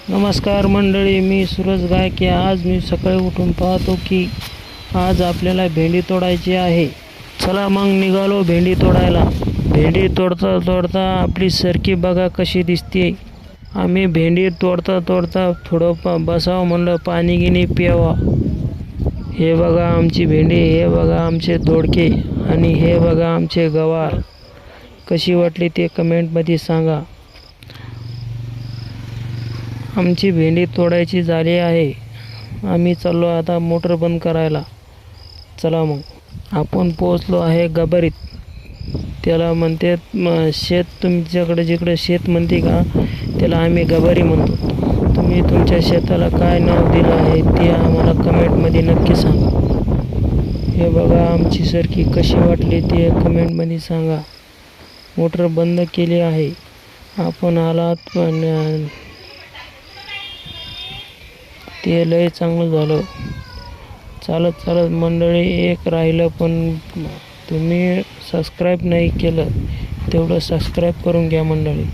नमस्कार मंडळी, मी सूरज गायके. आज मी सकाळी उठून पाहतो की आज आपल्याला भेंडी तोडायची आहे. चला मग निघालो भेंडी तोडायला. भेंडी तोडता तोडता आपली सरकी बघा कशी दिसते. आम्ही भेंडी तोडता तोडता थोडं बसावं म्हणलं, पाणी गिनी प्यावा. हे बघा आमची भेंडी, हे बघा आमचे दोडके आणि हे बघा आमचे गवार. कशी वाटली ते कमेंटमध्ये सांगा. आमची भेंडी तोडायची झाली आहे. आम्ही चाललो आता मोटर बंद करायला. चला मग. आपण पोहोचलो आहे गबारीत. त्याला म्हणते शेत. तुमच्याकडे जिकडे शेत म्हणते का त्याला आम्ही गबारी म्हणतो. तुम्ही तुमच्या शेताला काय नाव दिलं आहे ते आम्हाला कमेंटमध्ये नक्की सांगा. हे बघा आमची सरकी कशी वाटली ते कमेंटमध्ये सांगा. मोटर बंद केली आहे. आपण आलात पण ते लय चांगलं झालं. चालत चालत मंडळी एक राहिलं, पण तुम्ही सबस्क्राईब नाही केलं तेवढं सबस्क्राईब करून घ्या मंडळी.